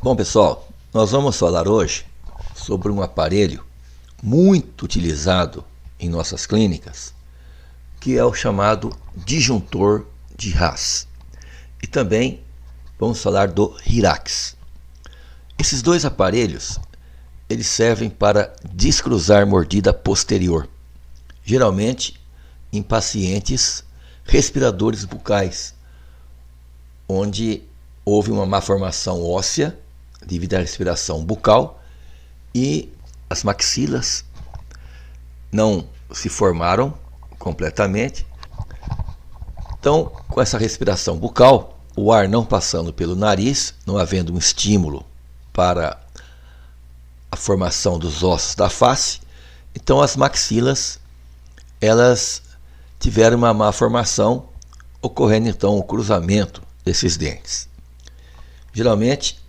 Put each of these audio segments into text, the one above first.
Bom, pessoal, nós vamos falar hoje sobre um aparelho muito utilizado em nossas clínicas, que é o chamado disjuntor de Haas. E também vamos falar do Hyrax. Esses dois aparelhos, eles servem para descruzar mordida posterior, geralmente em pacientes respiradores bucais, onde houve uma malformação óssea devido à respiração bucal e as maxilas não se formaram completamente. Então, com essa respiração bucal, o ar não passando pelo nariz, não havendo um estímulo para a formação dos ossos da face, então as maxilas elas tiveram uma malformação, ocorrendo então o cruzamento desses dentes. Geralmente,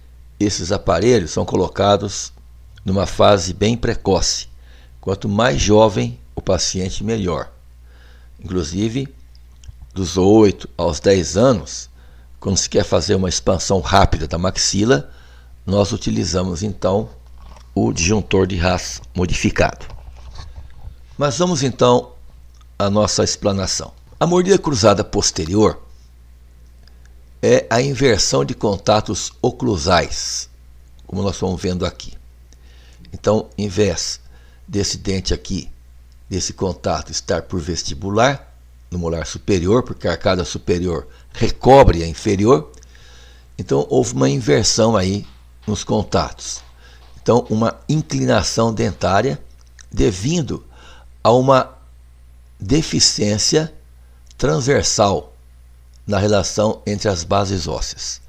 esses aparelhos são colocados numa fase bem precoce. Quanto mais jovem o paciente, melhor. Inclusive, dos 8 aos 10 anos, quando se quer fazer uma expansão rápida da maxila, nós utilizamos então o disjuntor de Haas modificado. Mas vamos então à nossa explanação. A mordida cruzada posterior é a inversão de contatos oclusais, como nós estamos vendo aqui. Então, em vez desse dente aqui, desse contato estar por vestibular, no molar superior, porque a arcada superior recobre a inferior, então houve uma inversão aí nos contatos. Então, uma inclinação dentária devido a uma deficiência transversal na relação entre as bases ósseas.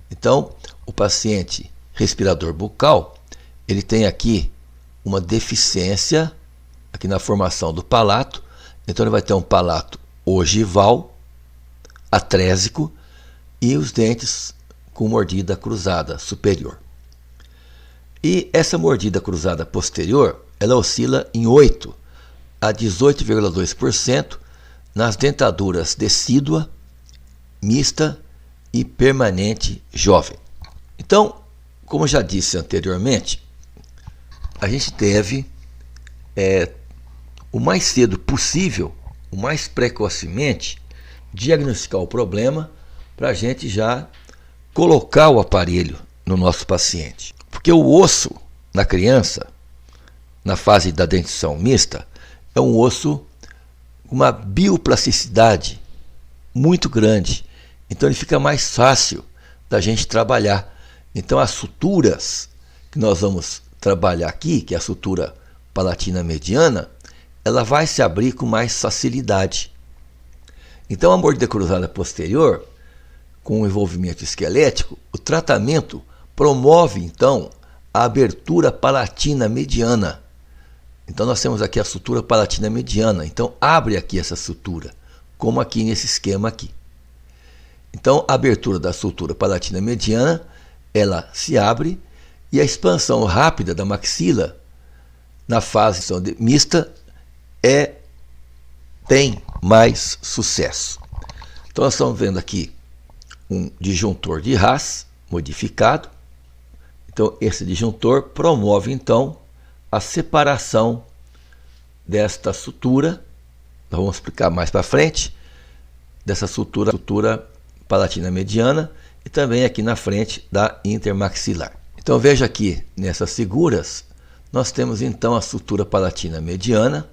Então, o paciente respirador bucal, ele tem aqui uma deficiência aqui na formação do palato. Então, ele vai ter um palato ogival, atrésico e os dentes com mordida cruzada superior. E essa mordida cruzada posterior, ela oscila em 8 a 18,2% nas dentaduras decídua, mista e permanente jovem. Então, como já disse anteriormente, a gente deve, o mais cedo possível, o mais precocemente, diagnosticar o problema para a gente já colocar o aparelho no nosso paciente. Porque o osso na criança, na fase da dentição mista, é um osso com uma bioplasticidade muito grande. Então ele fica mais fácil da gente trabalhar. Então as suturas que nós vamos trabalhar aqui, que é a sutura palatina mediana, ela vai se abrir com mais facilidade. Então a mordida cruzada posterior, com o envolvimento esquelético, o tratamento promove então a abertura palatina mediana. Então nós temos aqui a sutura palatina mediana. Então abre aqui essa sutura, como aqui nesse esquema aqui. Então, a abertura da sutura palatina mediana, ela se abre e a expansão rápida da maxila na fase mista tem mais sucesso. Então, nós estamos vendo aqui um disjuntor de Haas modificado. Então, esse disjuntor promove, então, a separação desta sutura. Nós vamos explicar mais para frente, dessa sutura palatina mediana e também aqui na frente da intermaxilar. Então veja aqui nessas figuras, nós temos então a sutura palatina mediana,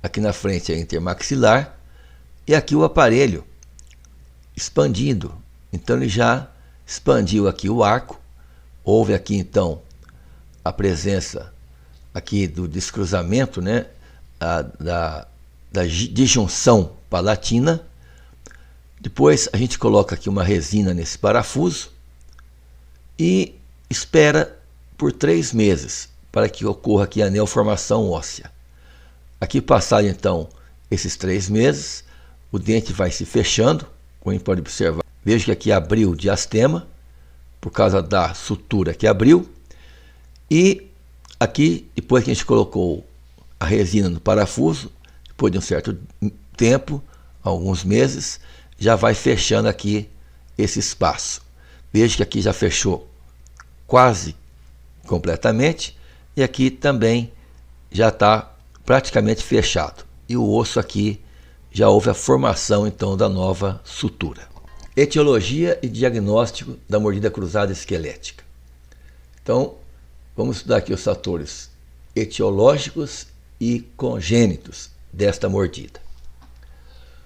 aqui na frente a intermaxilar e aqui o aparelho expandido. Então ele já expandiu aqui o arco, houve aqui então a presença aqui do descruzamento, né, da disjunção palatina. Depois a gente coloca aqui uma resina nesse parafuso e espera por 3 meses para que ocorra aqui a neoformação óssea. Aqui passado então esses 3 meses, o dente vai se fechando, como a gente pode observar. Veja que aqui abriu o diastema, por causa da sutura que abriu. E aqui, depois que a gente colocou a resina no parafuso, depois de um certo tempo, alguns meses, já vai fechando aqui esse espaço. Veja que aqui já fechou quase completamente, e aqui também já está praticamente fechado. E o osso aqui já houve a formação então da nova sutura. Etiologia e diagnóstico da mordida cruzada esquelética. Então, vamos estudar aqui os fatores etiológicos e congênitos desta mordida.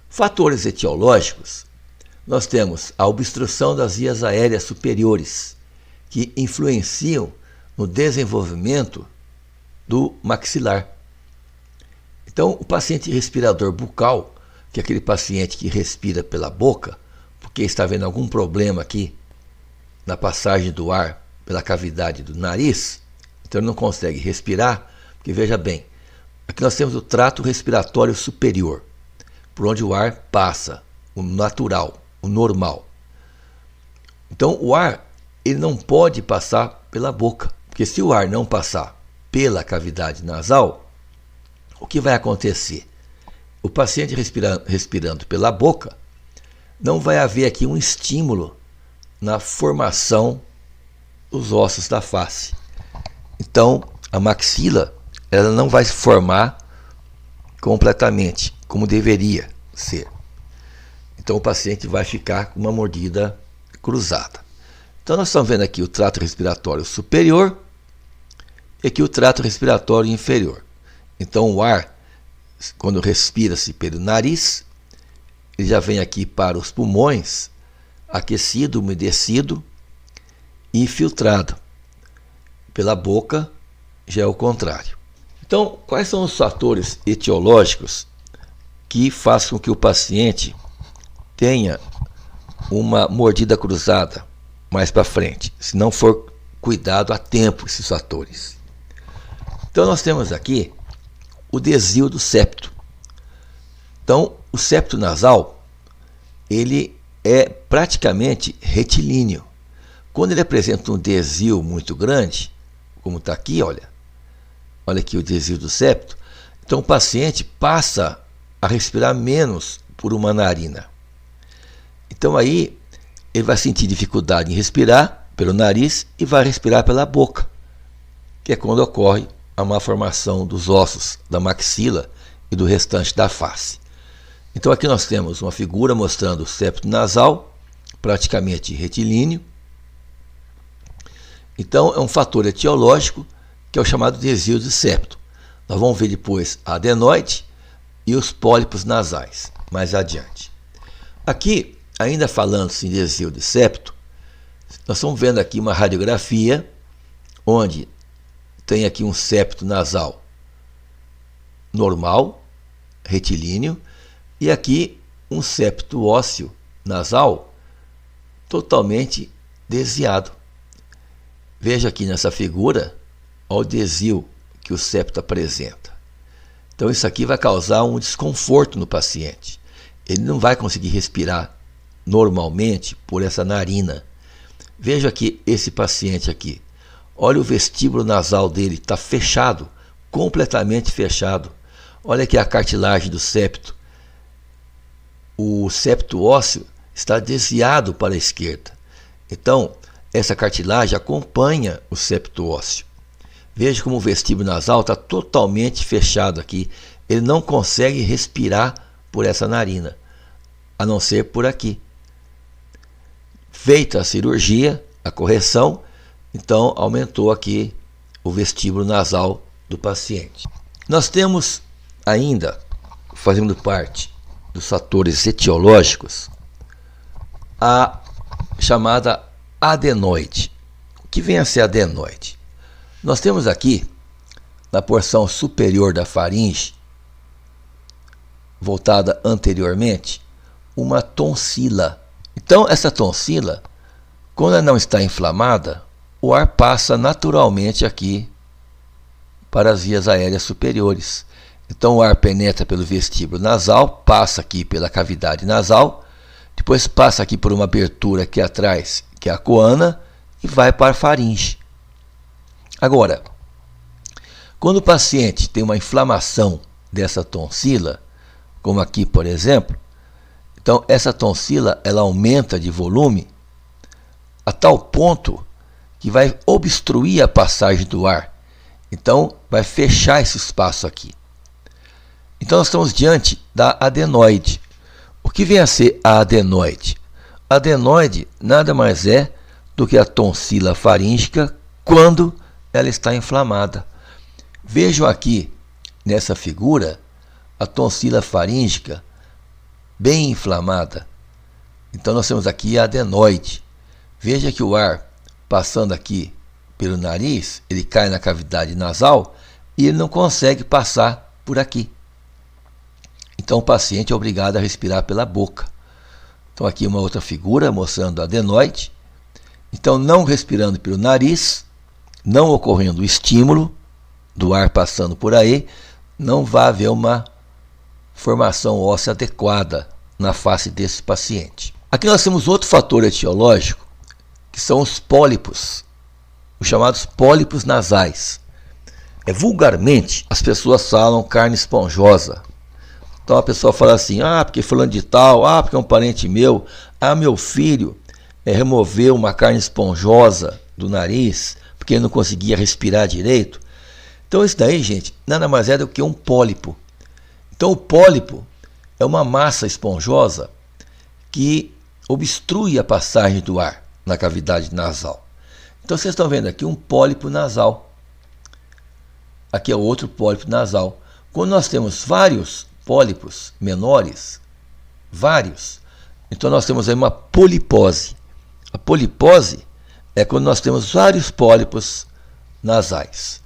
Fatores etiológicos, nós temos a obstrução das vias aéreas superiores, que influenciam no desenvolvimento do maxilar. Então, o paciente respirador bucal, que é aquele paciente que respira pela boca, porque está havendo algum problema aqui na passagem do ar pela cavidade do nariz, então ele não consegue respirar, porque veja bem, aqui nós temos o trato respiratório superior, por onde o ar passa, o natural, o normal. Então o ar ele não pode passar pela boca, porque se o ar não passar pela cavidade nasal, o que vai acontecer? O paciente respirando pela boca, não vai haver aqui um estímulo na formação dos ossos da face. Então, a maxila ela não vai se formar completamente, como deveria ser. Então, o paciente vai ficar com uma mordida cruzada. Então, nós estamos vendo aqui o trato respiratório superior e aqui o trato respiratório inferior. Então, o ar, quando respira-se pelo nariz, ele já vem aqui para os pulmões, aquecido, umedecido e filtrado. Pela boca, já é o contrário. Então, quais são os fatores etiológicos que fazem com que o paciente tenha uma mordida cruzada mais para frente, se não for cuidado a tempo esses fatores? Então, nós temos aqui o desvio do septo. Então, o septo nasal, ele é praticamente retilíneo. Quando ele apresenta um desvio muito grande, como está aqui, olha aqui o desvio do septo, então o paciente passa a respirar menos por uma narina. Então aí ele vai sentir dificuldade em respirar pelo nariz e vai respirar pela boca, que é quando ocorre a malformação dos ossos da maxila e do restante da face. Então aqui nós temos uma figura mostrando o septo nasal, praticamente retilíneo. Então é um fator etiológico que é o chamado desvio do septo. Nós vamos ver depois a adenoide e os pólipos nasais, mais adiante. Aqui, ainda falando-se em desvio de septo, nós estamos vendo aqui uma radiografia onde tem aqui um septo nasal normal, retilíneo, e aqui um septo ósseo nasal totalmente desviado. Veja aqui nessa figura o desvio que o septo apresenta. Então isso aqui vai causar um desconforto no paciente. Ele não vai conseguir respirar normalmente por essa narina. Veja aqui esse paciente aqui. Olha o vestíbulo nasal dele, está fechado, completamente fechado. Olha aqui a cartilagem do septo. O septo ósseo está desviado para a esquerda. Então, essa cartilagem acompanha o septo ósseo. Veja como o vestíbulo nasal está totalmente fechado aqui. Ele não consegue respirar por essa narina, a não ser por aqui. Feita a cirurgia, a correção, então aumentou aqui o vestíbulo nasal do paciente. Nós temos ainda, fazendo parte dos fatores etiológicos, a chamada adenoide. O que vem a ser adenoide? Nós temos aqui, na porção superior da faringe, voltada anteriormente, uma tonsila. Então, essa tonsila, quando ela não está inflamada, o ar passa naturalmente aqui para as vias aéreas superiores. Então, o ar penetra pelo vestíbulo nasal, passa aqui pela cavidade nasal, depois passa aqui por uma abertura aqui atrás, que é a coana, e vai para a faringe. Agora, quando o paciente tem uma inflamação dessa tonsila, como aqui, por exemplo, então essa tonsila ela aumenta de volume a tal ponto que vai obstruir a passagem do ar. Então, vai fechar esse espaço aqui. Então, nós estamos diante da adenoide. O que vem a ser a adenoide? A adenoide nada mais é do que a tonsila faríngica quando ela está inflamada. Vejam aqui, nessa figura, a tonsila faríngica bem inflamada. Então, nós temos aqui a adenoide. Veja que o ar passando aqui pelo nariz, ele cai na cavidade nasal e ele não consegue passar por aqui. Então, o paciente é obrigado a respirar pela boca. Então, aqui uma outra figura mostrando a adenoide. Então, não respirando pelo nariz, não ocorrendo o estímulo do ar passando por aí, não vai haver uma formação óssea adequada na face desse paciente. Aqui nós temos outro fator etiológico, que são os pólipos, os chamados pólipos nasais. Vulgarmente, as pessoas falam carne esponjosa. Então a pessoa fala assim, porque fulano de tal, porque é um parente meu, meu filho removeu uma carne esponjosa do nariz, porque ele não conseguia respirar direito. Então isso daí, gente, nada mais é do que um pólipo. Então o pólipo é uma massa esponjosa que obstrui a passagem do ar na cavidade nasal. Então vocês estão vendo aqui um pólipo nasal. Aqui é outro pólipo nasal. Quando nós temos vários pólipos menores, então nós temos aí uma polipose. A polipose é quando nós temos vários pólipos nasais.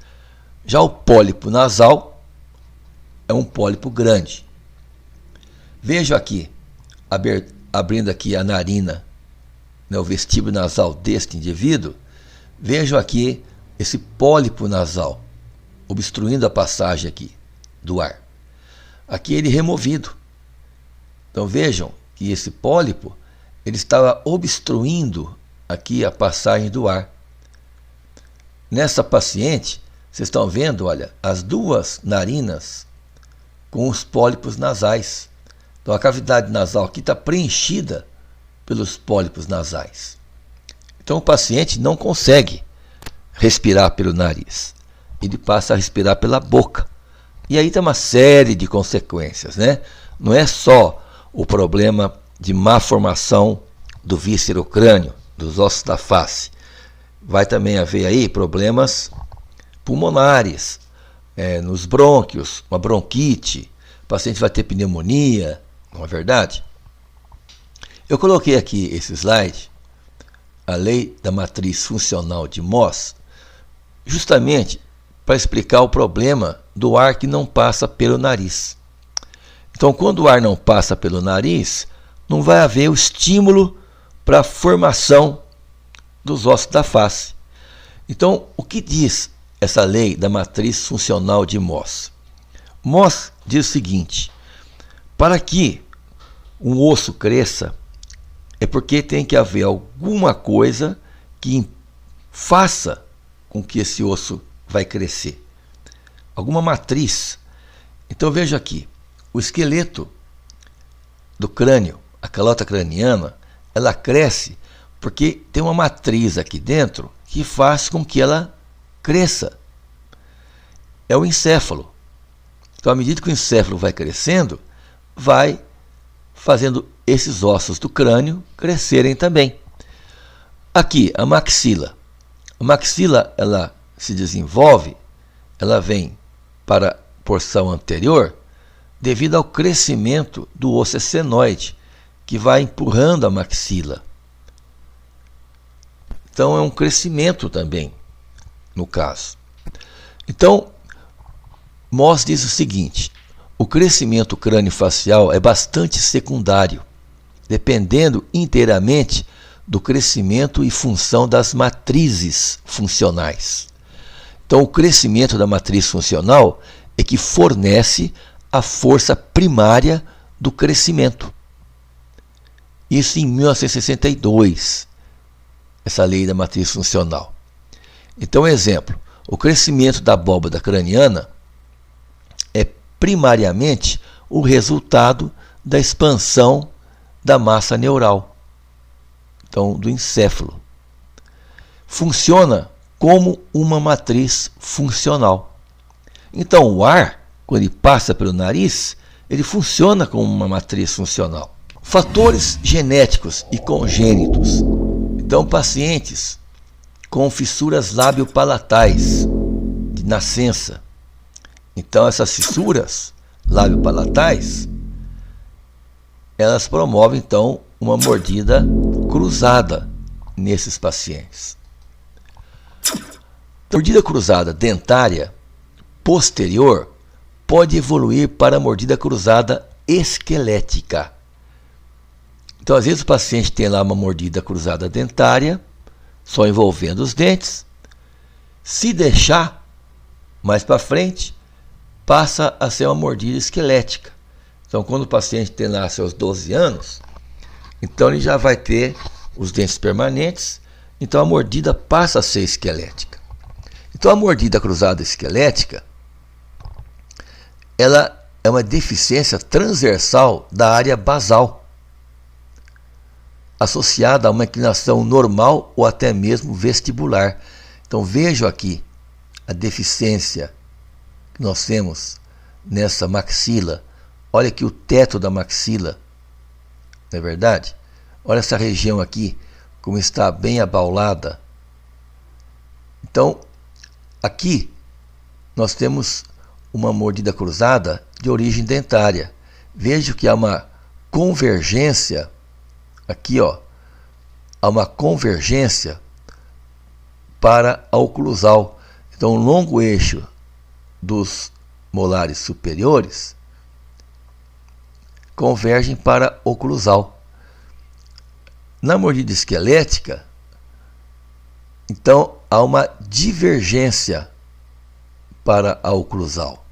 Já o pólipo nasal é um pólipo grande. Veja aqui, abrindo aqui a narina, o vestíbulo nasal deste indivíduo, vejam aqui esse pólipo nasal, obstruindo a passagem aqui do ar. Aqui ele removido. Então vejam que esse pólipo, ele estava obstruindo aqui a passagem do ar. Nessa paciente, vocês estão vendo, olha, as duas narinas com os pólipos nasais. Então a cavidade nasal aqui está preenchida pelos pólipos nasais. Então o paciente não consegue respirar pelo nariz. Ele passa a respirar pela boca. E aí tem uma série de consequências, né? Não é só o problema de má formação do víscero-crânio, dos ossos da face. Vai também haver aí problemas pulmonares, nos brônquios, uma bronquite, o paciente vai ter pneumonia, não é verdade? Eu coloquei aqui esse slide, a lei da matriz funcional de Mohs, justamente para explicar o problema do ar que não passa pelo nariz. Então, quando o ar não passa pelo nariz, não vai haver o estímulo para a formação dos ossos da face. Então, o que diz essa lei da matriz funcional de Mohs? Mohs diz o seguinte: para que um osso cresça, é porque tem que haver alguma coisa que faça com que esse osso vai crescer. Alguma matriz. Então veja aqui, o esqueleto do crânio, a calota craniana, ela cresce porque tem uma matriz aqui dentro que faz com que ela cresça. É o encéfalo. Então, à medida que o encéfalo vai crescendo, vai fazendo esses ossos do crânio crescerem também. Aqui, a maxila. A maxila, ela se desenvolve, ela vem para a porção anterior devido ao crescimento do osso senoide, que vai empurrando a maxila. Então, é um crescimento também, no caso. Então, Mohs diz o seguinte: o crescimento crânio-facial é bastante secundário, dependendo inteiramente do crescimento e função das matrizes funcionais. Então, o crescimento da matriz funcional é que fornece a força primária do crescimento. Isso em 1962, essa lei da matriz funcional. Então, exemplo, o crescimento da abóbada craniana é primariamente o resultado da expansão da massa neural, então do encéfalo. funciona como uma matriz funcional. Então o ar, quando ele passa pelo nariz, ele funciona como uma matriz funcional. Fatores genéticos e congênitos. Então pacientes com fissuras lábio-palatais de nascença. Então essas fissuras lábio-palatais, elas promovem então uma mordida cruzada nesses pacientes. A mordida cruzada dentária posterior pode evoluir para a mordida cruzada esquelética. Então, às vezes o paciente tem lá uma mordida cruzada dentária, só envolvendo os dentes. Se deixar mais para frente, passa a ser uma mordida esquelética. Então, quando o paciente tem lá seus 12 anos, então ele já vai ter os dentes permanentes, então a mordida passa a ser esquelética. Então, a mordida cruzada esquelética, ela é uma deficiência transversal da área basal, associada a uma inclinação normal ou até mesmo vestibular. Então vejo aqui a deficiência que nós temos nessa maxila. Olha aqui o teto da maxila, não é verdade? Olha essa região aqui, como está bem abaulada. Então, aqui nós temos uma mordida cruzada de origem dentária. Vejo que há uma convergência aqui, ó, há uma convergência para a oclusal. Então, o longo eixo dos molares superiores convergem para a oclusal. Na mordida esquelética, então, há uma divergência para a oclusal.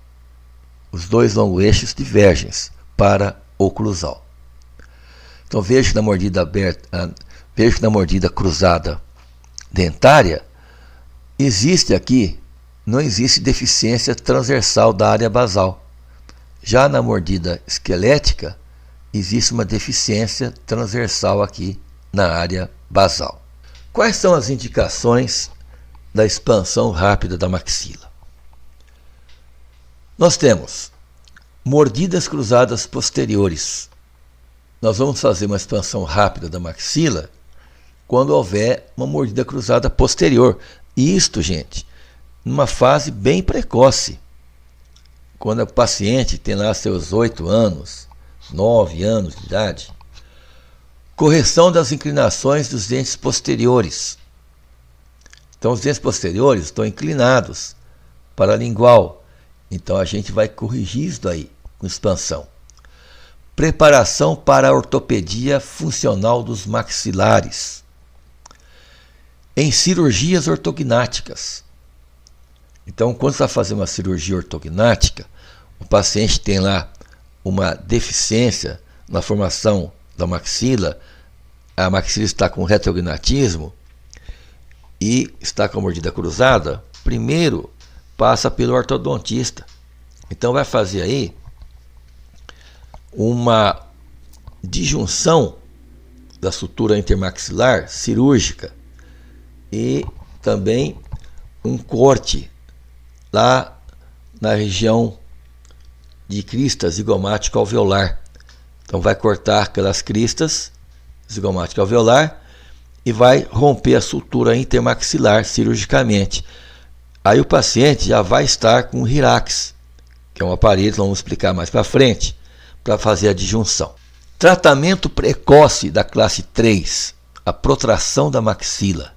Os dois longos eixos divergem para a oclusal. Então vejo que na mordida aberta, vejo que na mordida cruzada dentária existe aqui, não existe deficiência transversal da área basal. Já na mordida esquelética existe uma deficiência transversal aqui na área basal. Quais são as indicações da expansão rápida da maxila? Nós temos mordidas cruzadas posteriores. Nós vamos fazer uma expansão rápida da maxila quando houver uma mordida cruzada posterior. Isto, gente, numa fase bem precoce. Quando o paciente tem lá seus 8 anos, 9 anos de idade. Correção das inclinações dos dentes posteriores. Então, os dentes posteriores estão inclinados para a lingual. Então, a gente vai corrigir isso daí com expansão. Preparação para a ortopedia funcional dos maxilares. Em cirurgias ortognáticas. Então, quando você vai fazer uma cirurgia ortognática, o paciente tem lá uma deficiência na formação da maxila, a maxila está com retrognatismo e está com a mordida cruzada, primeiro passa pelo ortodontista. Então, vai fazer aí uma disjunção da sutura intermaxilar cirúrgica e também um corte lá na região de crista zigomática alveolar. Então vai cortar aquelas cristas zigomática alveolar e vai romper a sutura intermaxilar cirurgicamente. Aí o paciente já vai estar com o Hirax, que é um aparelho que vamos explicar mais para frente, para fazer a disjunção. Tratamento precoce da classe 3, a protração da maxila.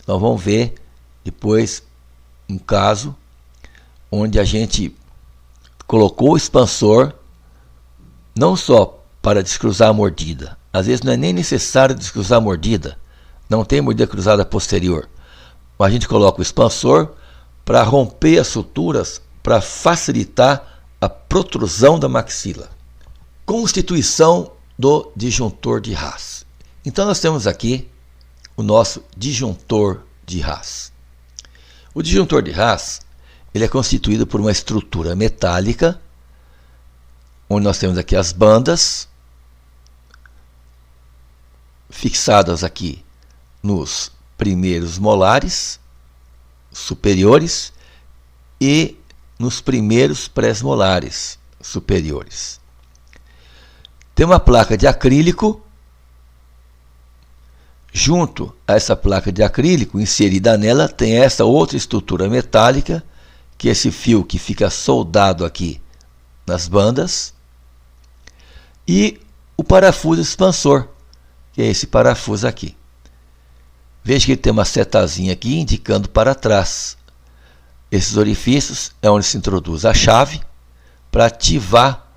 Nós vamos ver depois um caso onde a gente colocou o expansor não só para descruzar a mordida, às vezes não é nem necessário descruzar a mordida, não tem mordida cruzada posterior, mas a gente coloca o expansor para romper as suturas, para facilitar a protrusão da maxila. Constituição do disjuntor de Haas. Então nós temos aqui o nosso disjuntor de Haas. O disjuntor de Haas, ele é constituído por uma estrutura metálica, onde nós temos aqui as bandas fixadas aqui nos primeiros molares superiores e nos primeiros pré-molares superiores. Tem uma placa de acrílico. Junto a essa placa de acrílico, inserida nela, tem essa outra estrutura metálica, que é esse fio que fica soldado aqui nas bandas, e o parafuso expansor, que é esse parafuso aqui. Veja que ele tem uma setazinha aqui indicando para trás. Esses orifícios é onde se introduz a chave para ativar,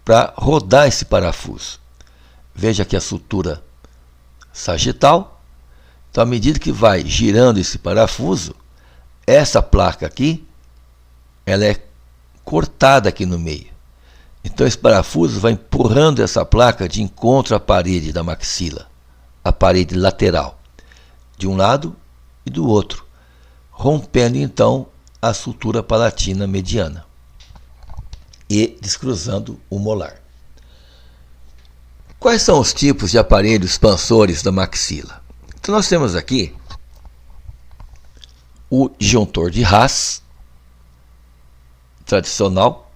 para rodar esse parafuso. Veja aqui a sutura sagital. Então, à medida que vai girando esse parafuso, essa placa aqui, ela é cortada aqui no meio. Então, esse parafuso vai empurrando essa placa de encontro à parede da maxila, a parede lateral, de um lado e do outro, rompendo então a sutura palatina mediana e descruzando o molar. Quais são os tipos de aparelhos expansores da maxila? Então, nós temos aqui o disjuntor de Haas tradicional,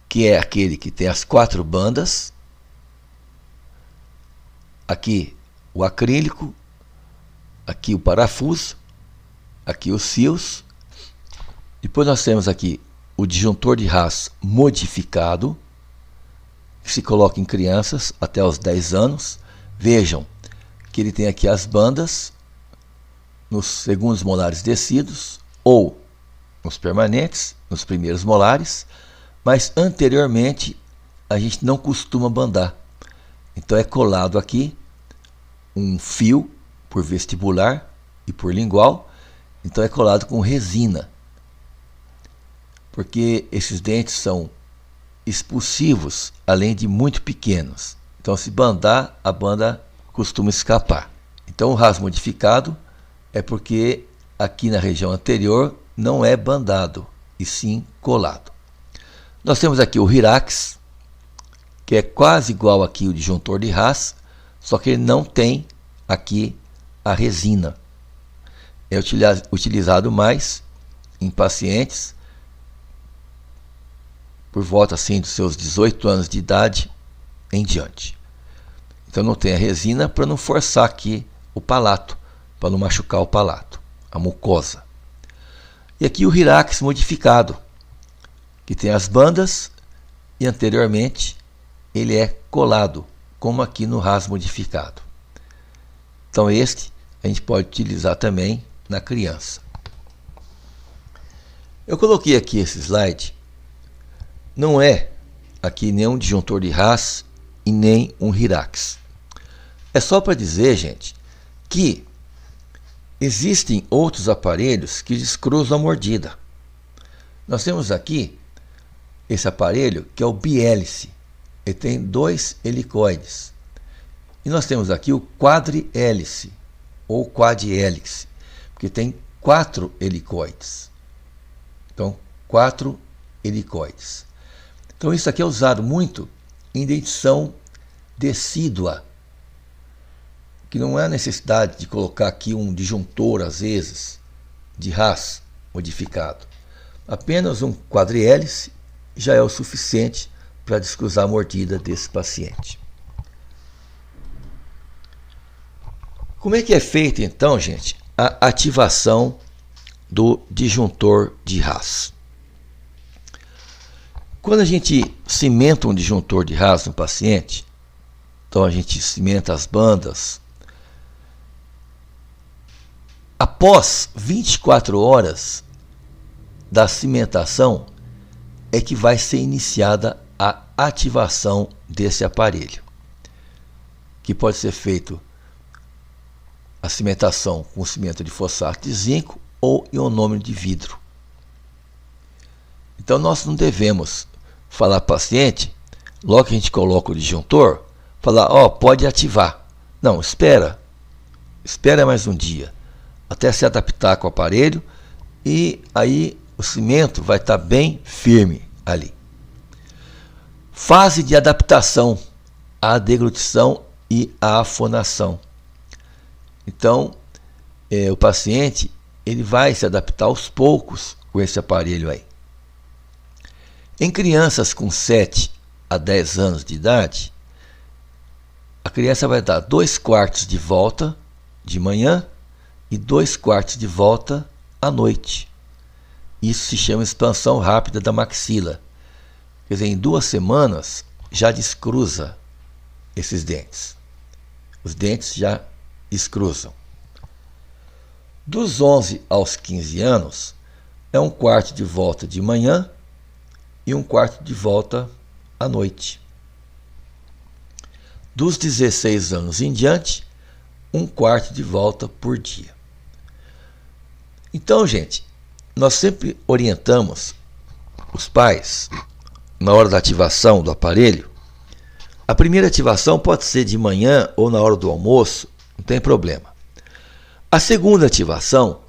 que é aquele que tem as 4 bandas. Aqui o acrílico, aqui o parafuso, aqui os fios. Depois nós temos aqui o disjuntor de Haas modificado, que se coloca em crianças até os 10 anos. Vejam que ele tem aqui as bandas nos segundos molares descidos ou nos permanentes, nos primeiros molares, mas anteriormente a gente não costuma bandar. Então é colado aqui um fio por vestibular e por lingual, então é colado com resina, porque esses dentes são expulsivos, além de muito pequenos. Então, se bandar, a banda costuma escapar. Então, o Haas modificado é porque aqui na região anterior não é bandado, e sim colado. Nós temos aqui o Hyrax, que é quase igual aqui o disjuntor de Haas, só que ele não tem aqui a resina. É utilizado mais em pacientes por volta assim dos seus 18 anos de idade em diante. Então não tem a resina para não forçar aqui o palato, para não machucar o palato, a mucosa. E aqui o Hyrax modificado, que tem as bandas e anteriormente ele é colado, como aqui no Haas modificado. Então este a gente pode utilizar também na criança. Eu coloquei aqui esse slide. Não é aqui nenhum disjuntor de Haas e nem um Hyrax. É só para dizer, gente, que existem outros aparelhos que descruzam a mordida. Nós temos aqui esse aparelho que é o bihélice. Ele tem 2 helicoides. E nós temos aqui o quadrihélice ou quadrihélice, porque tem 4 helicoides. Então, 4 helicoides. Então, isso aqui é usado muito em dentição decídua, que não há necessidade de colocar aqui um disjuntor, às vezes, de Haas modificado. Apenas um quadrihélice já é o suficiente para descruzar a mordida desse paciente. Como é que é feita, então, gente, a ativação do disjuntor de Haas? Quando a gente cimenta um disjuntor de Haas no paciente, então a gente cimenta as bandas, após 24 horas da cimentação é que vai ser iniciada a ativação desse aparelho, que pode ser feito a cimentação com cimento de fosfato de zinco ou ionômero de vidro. Então nós não devemos falar para o paciente, logo que a gente coloca o disjuntor, falar, ó, pode ativar. Não, espera mais um dia, até se adaptar com o aparelho, e aí o cimento vai estar bem firme ali. Fase de adaptação à deglutição e à afonação. Então, o paciente ele vai se adaptar aos poucos com esse aparelho aí. Em crianças com 7 a 10 anos de idade, a criança vai dar 2/4 de volta de manhã e 2/4 de volta à noite. Isso se chama expansão rápida da maxila. Quer dizer, em 2 semanas já descruza esses dentes. Os dentes já descruzam. Dos 11 aos 15 anos, é 1/4 de volta de manhã e 1/4 de volta à noite. Dos 16 anos em diante, 1/4 de volta por dia. Então, gente, nós sempre orientamos os pais, na hora da ativação do aparelho. A primeira ativação pode ser de manhã ou na hora do almoço, não tem problema. A segunda ativação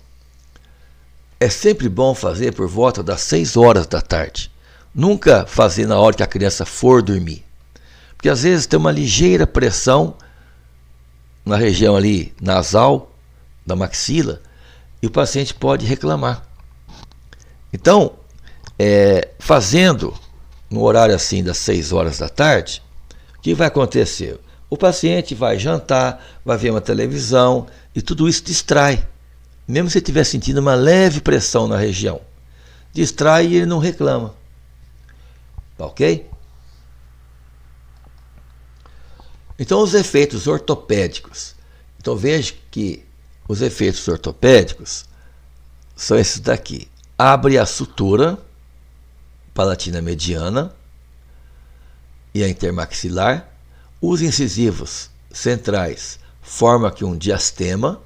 é sempre bom fazer por volta das 6 horas da tarde. Nunca fazer na hora que a criança for dormir. Porque às vezes tem uma ligeira pressão na região ali nasal, da maxila, e o paciente pode reclamar. Então, fazendo no horário assim das 6 horas da tarde, o que vai acontecer? O paciente vai jantar, vai ver uma televisão e tudo isso distrai. Mesmo se ele estiver sentindo uma leve pressão na região, distrai e ele não reclama. Tá ok? Então, os efeitos ortopédicos. Então, veja que os efeitos ortopédicos são esses daqui. Abre a sutura palatina mediana e a intermaxilar. Os incisivos centrais formam aqui um diastema,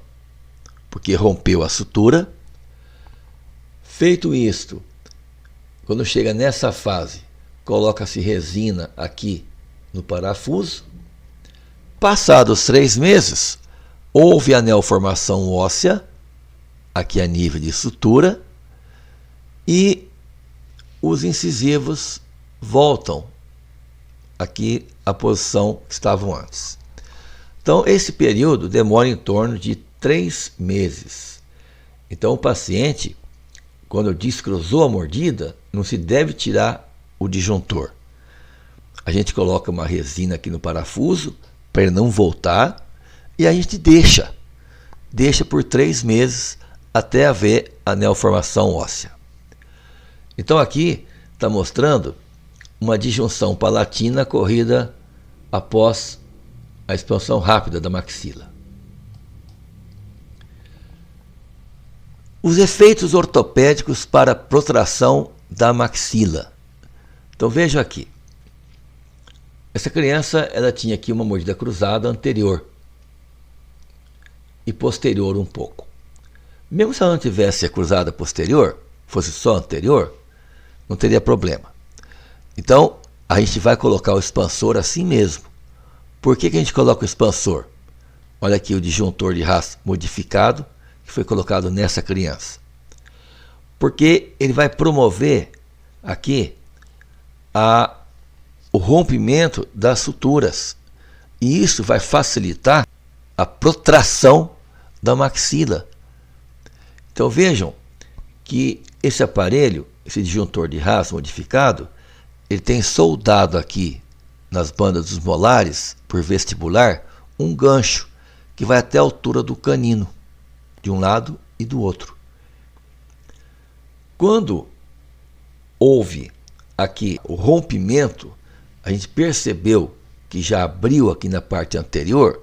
porque rompeu a sutura. Feito isto, quando chega nessa fase, coloca-se resina aqui no parafuso. Passados 3 meses, houve a neoformação óssea, aqui a nível de sutura, e os incisivos voltam aqui à posição que estavam antes. Então, esse período demora em torno de 3 meses. Então, o paciente, quando descruzou a mordida, não se deve tirar o disjuntor. A gente coloca uma resina aqui no parafuso para ele não voltar e a gente deixa por 3 meses até haver a neoformação óssea. Então aqui está mostrando uma disjunção palatina ocorrida após a expansão rápida da maxila. Os efeitos ortopédicos para protração da maxila. Então veja aqui. Essa criança ela tinha aqui uma mordida cruzada anterior e posterior um pouco. Mesmo se ela não tivesse a cruzada posterior, fosse só anterior, não teria problema. Então, a gente vai colocar o expansor assim mesmo. Por que a gente coloca o expansor? Olha aqui o disjuntor de Haas modificado, que foi colocado nessa criança. Porque ele vai promover aqui o rompimento das suturas. E isso vai facilitar a protração da maxila. Então vejam que esse aparelho, esse disjuntor de Haas modificado, ele tem soldado aqui nas bandas dos molares, por vestibular, um gancho que vai até a altura do canino, de um lado e do outro. Quando houve aqui o rompimento, a gente percebeu que já abriu aqui na parte anterior,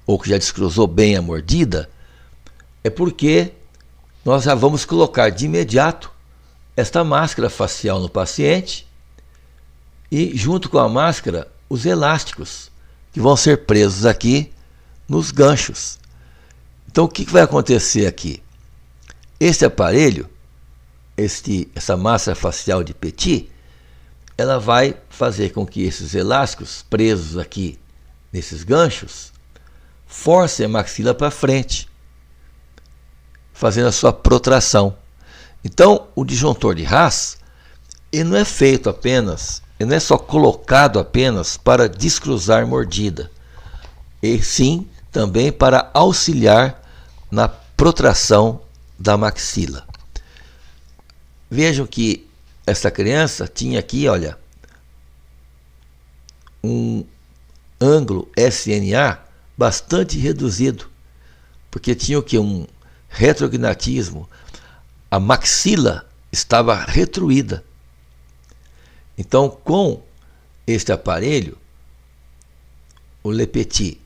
ou que já descruzou bem a mordida, é porque nós já vamos colocar de imediato esta máscara facial no paciente e, junto com a máscara, os elásticos que vão ser presos aqui nos ganchos. Então, o que vai acontecer aqui? Este aparelho, essa máscara facial de Petit, ela vai fazer com que esses elásticos presos aqui nesses ganchos forcem a maxila para frente, fazendo a sua protração. Então, o disjuntor de Haas, ele não é feito apenas, ele não é só colocado apenas para descruzar mordida, e sim também para auxiliar na protração da maxila. Vejam que essa criança tinha aqui, olha, um ângulo SNA bastante reduzido, porque tinha o que? Um retrognatismo. A maxila estava retruída. Então, com este aparelho, o Le Petit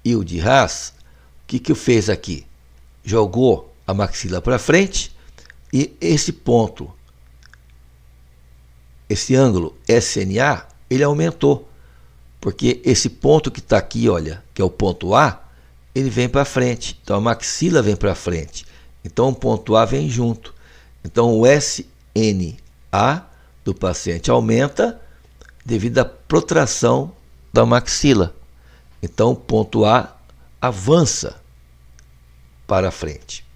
e o de Haas, o que fez aqui? Jogou a maxila para frente e esse ponto, esse ângulo SNA, ele aumentou, porque esse ponto que está aqui, olha, que é o ponto A, ele vem para frente. Então a maxila vem para frente. Então o ponto A vem junto. Então o SNA do paciente aumenta devido à protração da maxila. Então o ponto A avança para frente.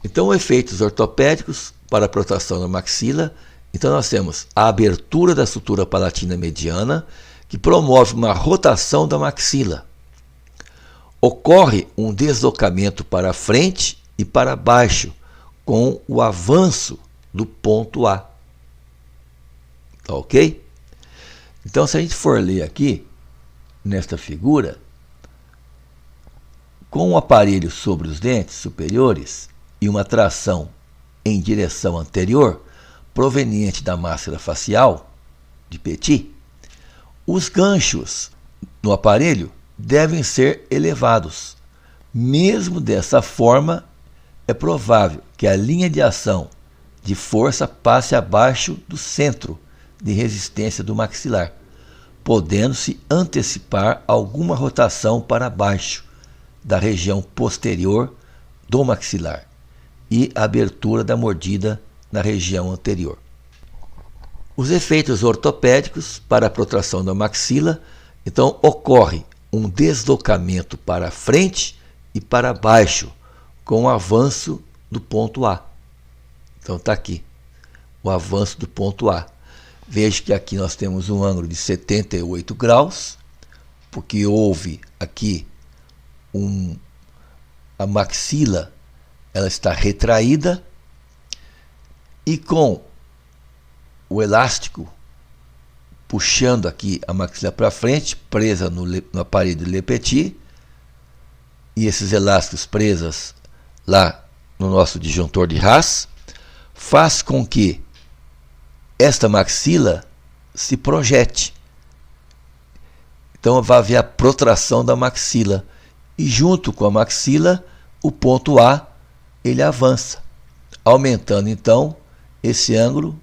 Então, efeitos ortopédicos para a protração da maxila. Então, nós temos a abertura da sutura palatina mediana, que promove uma rotação da maxila. Ocorre um deslocamento para frente e para baixo, com o avanço do ponto A. Tá ok? Então, se a gente for ler aqui, nesta figura, com o aparelho sobre os dentes superiores e uma tração em direção anterior, proveniente da máscara facial de Petit, os ganchos no aparelho devem ser elevados. Mesmo dessa forma, é provável que a linha de ação de força passe abaixo do centro de resistência do maxilar, podendo-se antecipar alguma rotação para baixo da região posterior do maxilar e abertura da mordida na região anterior. Os efeitos ortopédicos para a protração da maxila, então ocorre um deslocamento para frente e para baixo com o avanço do ponto A. Então está aqui, o avanço do ponto A. Veja que aqui nós temos um ângulo de 78 graus, porque houve aqui a maxila, ela está retraída, e com o elástico puxando aqui a maxila para frente, presa no aparelho de Le Petit, e esses elásticos presos lá no nosso disjuntor de Haas, faz com que esta maxila se projete. Então vai haver a protração da maxila, e junto com a maxila, o ponto A, ele avança, aumentando então esse ângulo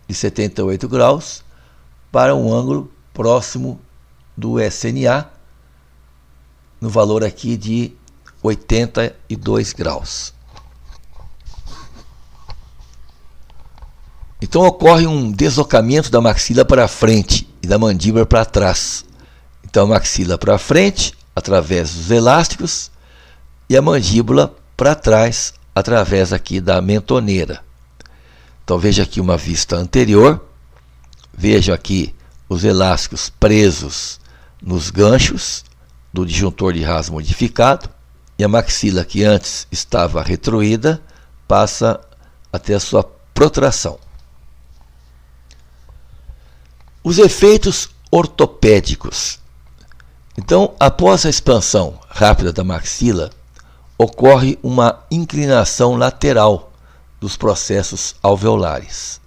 de 78 graus para um ângulo próximo do SNA, no valor aqui de 82 graus. Então ocorre um deslocamento da maxila para frente e da mandíbula para trás. Então a maxila para frente, através dos elásticos, e a mandíbula para trás, através aqui da mentoneira. Então veja aqui uma vista anterior, veja aqui os elásticos presos nos ganchos do disjuntor de Haas modificado, e a maxila que antes estava retruída passa a ter a sua protração. Os efeitos ortopédicos. Então, após a expansão rápida da maxila, ocorre uma inclinação lateral dos processos alveolares.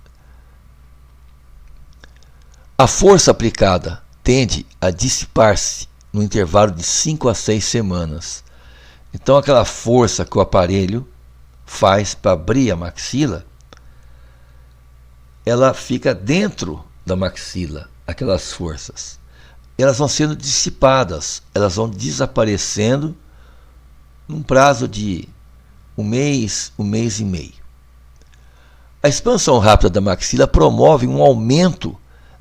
A força aplicada tende a dissipar-se no intervalo de 5 a 6 semanas. Então, aquela força que o aparelho faz para abrir a maxila, ela fica dentro da maxila, aquelas forças. Elas vão sendo dissipadas, elas vão desaparecendo num prazo de um mês e meio. A expansão rápida da maxila promove um aumento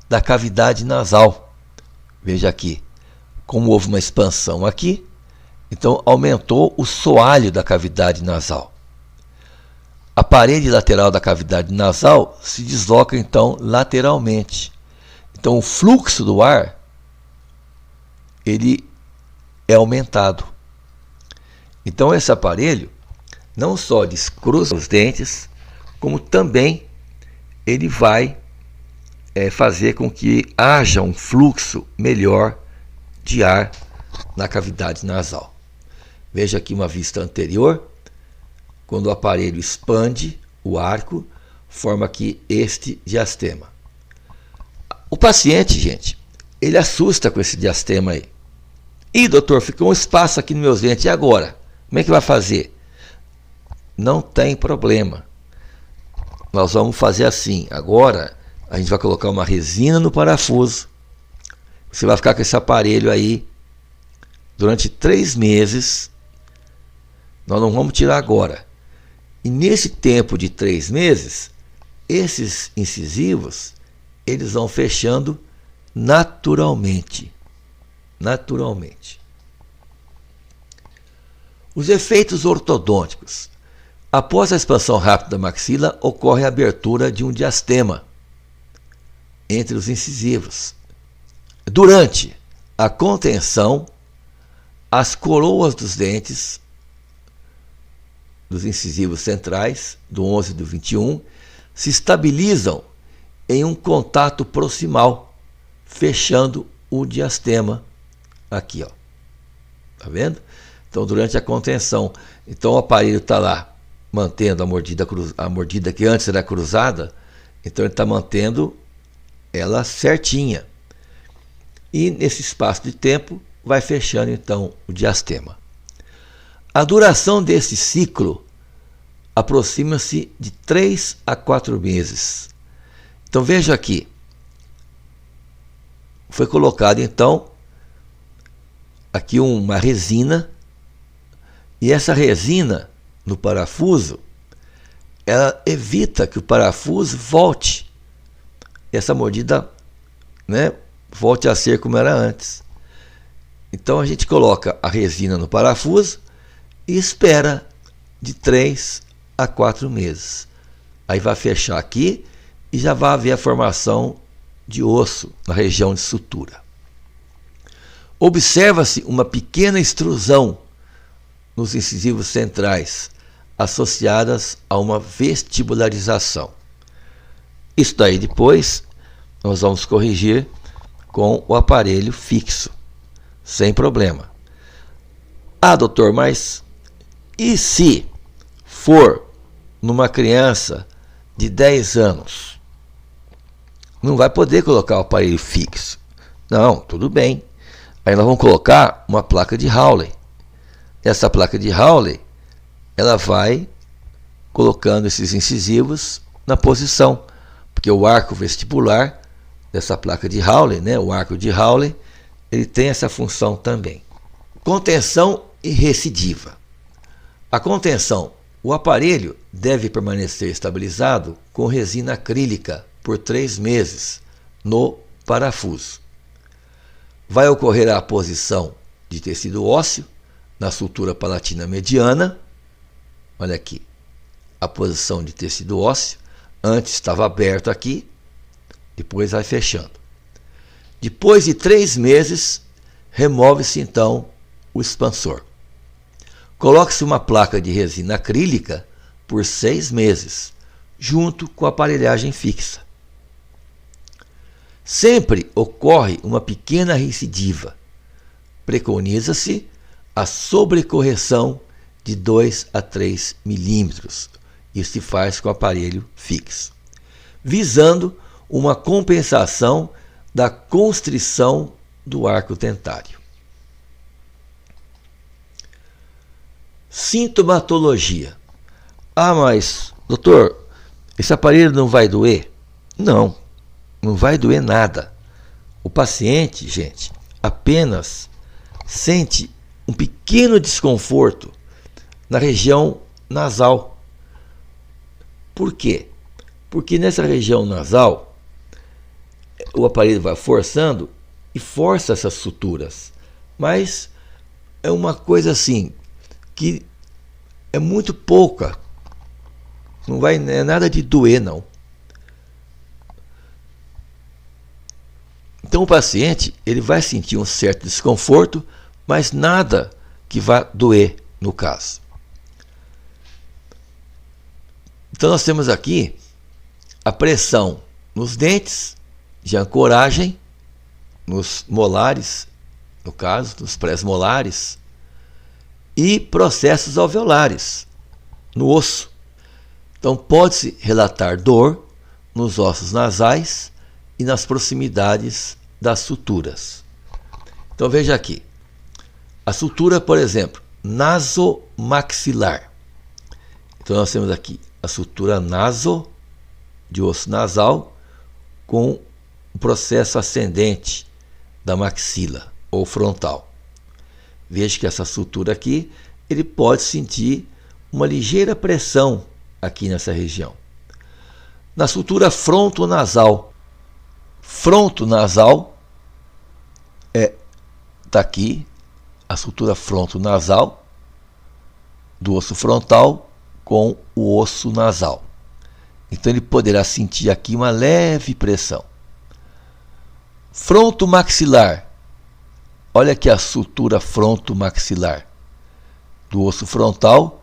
da cavidade nasal. Veja aqui, como houve uma expansão aqui, então aumentou o soalho da cavidade nasal. A parede lateral da cavidade nasal se desloca então lateralmente. Então o fluxo do ar ele é aumentado. Então esse aparelho não só descruza os dentes, como também ele vai fazer com que haja um fluxo melhor de ar na cavidade nasal. Veja aqui uma vista anterior, quando o aparelho expande o arco, forma aqui este diastema. O paciente, gente, ele assusta com esse diastema aí. Ih, doutor, ficou um espaço aqui nos meus dentes, e agora? Como é que vai fazer? Não tem problema. Nós vamos fazer assim. Agora, a gente vai colocar uma resina no parafuso. Você vai ficar com esse aparelho aí durante 3 meses. Nós não vamos tirar agora. E nesse tempo de 3 meses, esses incisivos, eles vão fechando naturalmente. Naturalmente. Os efeitos ortodônticos. Após a expansão rápida da maxila, ocorre a abertura de um diastema entre os incisivos. Durante a contenção, as coroas dos dentes, dos incisivos centrais, do 11 e do 21, se estabilizam em um contato proximal, fechando o diastema aqui, ó. Tá vendo? Então, durante a contenção, então o aparelho está lá mantendo a mordida que antes era cruzada, então ele está mantendo ela certinha. E nesse espaço de tempo vai fechando então o diastema. A duração desse ciclo aproxima-se de 3 a 4 meses. Então veja aqui, foi colocado então aqui uma resina, e essa resina no parafuso, ela evita que o parafuso volte, essa mordida, né, volte a ser como era antes. Então a gente coloca a resina no parafuso e espera de 3 a 4 meses. Aí vai fechar aqui e já vai haver a formação de osso na região de sutura. Observa-se uma pequena extrusão nos incisivos centrais, associadas a uma vestibularização. Isso daí depois nós vamos corrigir com o aparelho fixo, sem problema. Ah, doutor, mas e se for numa criança de 10 anos? Não vai poder colocar o aparelho fixo. Não, tudo bem. Aí nós vamos colocar uma placa de Hawley. Essa placa de Hawley, ela vai colocando esses incisivos na posição, porque o arco vestibular dessa placa de Hawley, né, o arco de Hawley, ele tem essa função também. Contenção e recidiva. A contenção. O aparelho deve permanecer estabilizado com resina acrílica por 3 meses no parafuso. Vai ocorrer a posição de tecido ósseo na sutura palatina mediana. Olha aqui, a posição de tecido ósseo. Antes estava aberto aqui, depois vai fechando. Depois de 3 meses, remove-se então o expansor. Coloque-se uma placa de resina acrílica por 6 meses, junto com a aparelhagem fixa. Sempre ocorre uma pequena recidiva. Preconiza-se a sobrecorreção de 2 a 3 milímetros. Isso se faz com o aparelho fixo, visando uma compensação da constrição do arco dentário. Sintomatologia. Ah, mas, doutor, esse aparelho não vai doer? Não, não vai doer nada. O paciente, gente, apenas sente um pequeno desconforto na região nasal. Por quê? Porque nessa região nasal, o aparelho vai forçando e força essas suturas. Mas é uma coisa assim, que é muito pouca. Não é nada de doer, não. Então o paciente, ele vai sentir um certo desconforto, mas nada que vá doer. no caso. Então nós temos aqui a pressão nos dentes de ancoragem, nos molares, no caso, nos pré-molares, e processos alveolares, no osso. Então pode-se relatar dor nos ossos nasais e nas proximidades das suturas. Então veja aqui, a sutura, por exemplo, nasomaxilar. Então nós temos aqui a sutura naso, de osso nasal, com o processo ascendente da maxila ou frontal. Veja que essa sutura aqui, ele pode sentir uma ligeira pressão aqui nessa região. Na sutura frontonasal, frontonasal está aqui a sutura frontonasal do osso frontal com o osso nasal. Então ele poderá sentir aqui uma leve pressão. Frontomaxilar. Olha aqui a sutura frontomaxilar do osso frontal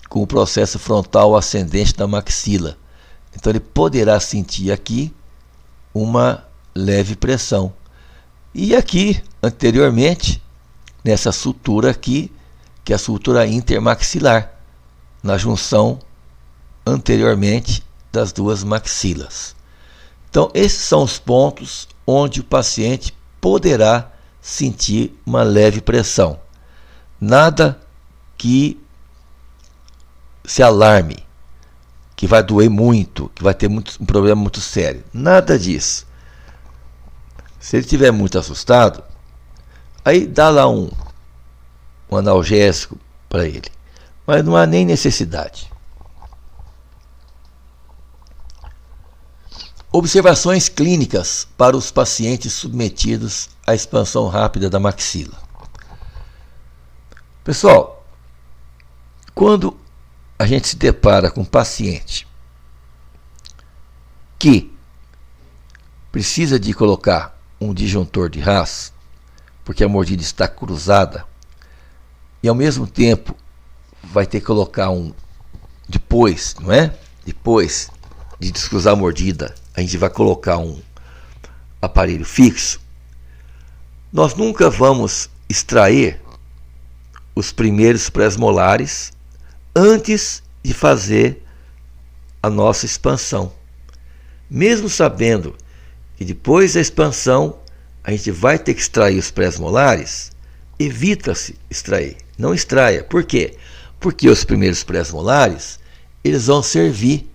com o processo frontal ascendente da maxila. Então ele poderá sentir aqui uma leve pressão. E aqui, anteriormente, nessa sutura aqui, que é a sutura intermaxilar, na junção anteriormente das duas maxilas. Então esses são os pontos onde o paciente poderá sentir uma leve pressão. Nada que se alarme, que vai doer muito, que vai ter um problema muito sério. Nada disso. Se ele estiver muito assustado, aí dá lá um analgésico para ele. Mas não há nem necessidade. Observações clínicas para os pacientes submetidos à expansão rápida da maxila. Pessoal, quando a gente se depara com um paciente que precisa de colocar um disjuntor de Haas, porque a mordida está cruzada, e ao mesmo tempo vai ter que colocar depois, não é? Depois de descruzar a mordida, a gente vai colocar um aparelho fixo. Nós nunca vamos extrair os primeiros pré-molares antes de fazer a nossa expansão. Mesmo sabendo que depois da expansão a gente vai ter que extrair os pré-molares, evita-se extrair. Não extraia. Por quê? Porque os primeiros pré-molares eles vão servir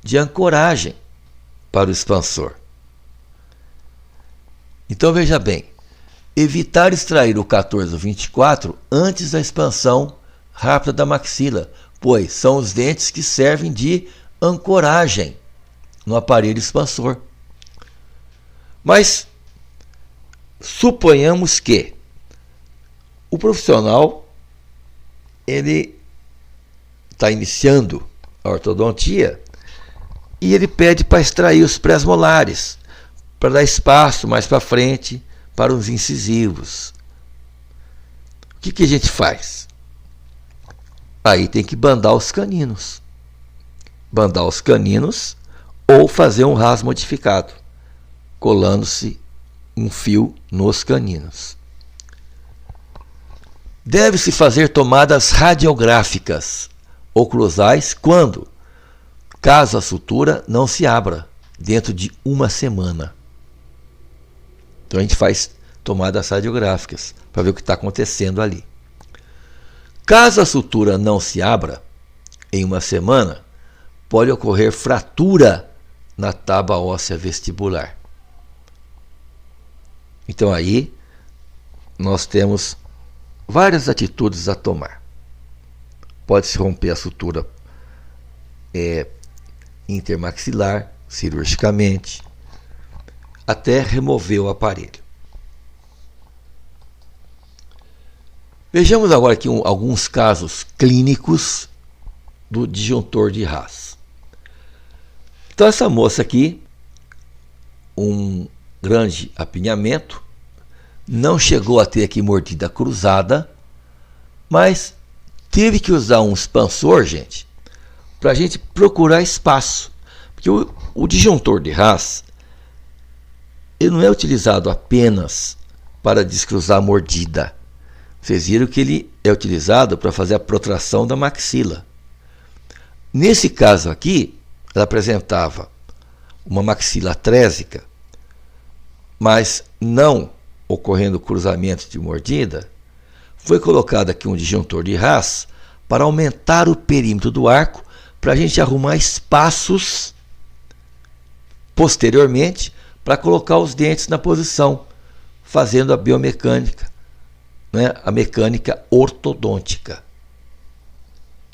de ancoragem para o expansor. Então veja bem, evitar extrair o 14 ou 24 antes da expansão rápida da maxila, pois são os dentes que servem de ancoragem no aparelho expansor. Mas suponhamos que o profissional ele está iniciando a ortodontia e ele pede para extrair os pré-molares, para dar espaço mais para frente para os incisivos. O que a gente faz? Aí tem que bandar os caninos. Bandar os caninos ou fazer um Haas modificado, colando-se um fio nos caninos. Deve-se fazer tomadas radiográficas oclusais quando, caso a sutura não se abra dentro de uma semana. Então a gente faz tomadas radiográficas para ver o que está acontecendo ali. Caso a sutura não se abra em uma semana, pode ocorrer fratura na tábua óssea vestibular. Então aí nós temos várias atitudes a tomar. Pode-se romper a sutura intermaxilar cirurgicamente, até remover o aparelho. Vejamos agora aqui alguns casos clínicos do disjuntor de Haas. Então essa moça aqui, um grande apinhamento, não chegou a ter aqui mordida cruzada, mas Teve que usar um expansor, gente, para a gente procurar espaço. Porque o disjuntor de Haas, ele não é utilizado apenas para descruzar a mordida. Vocês viram que ele é utilizado para fazer a protração da maxila. Nesse caso aqui, ela apresentava uma maxila trésica, mas não ocorrendo cruzamento de mordida. Foi colocado aqui um disjuntor de Haas para aumentar o perímetro do arco, para a gente arrumar espaços posteriormente para colocar os dentes na posição, fazendo a biomecânica, né, a mecânica ortodôntica.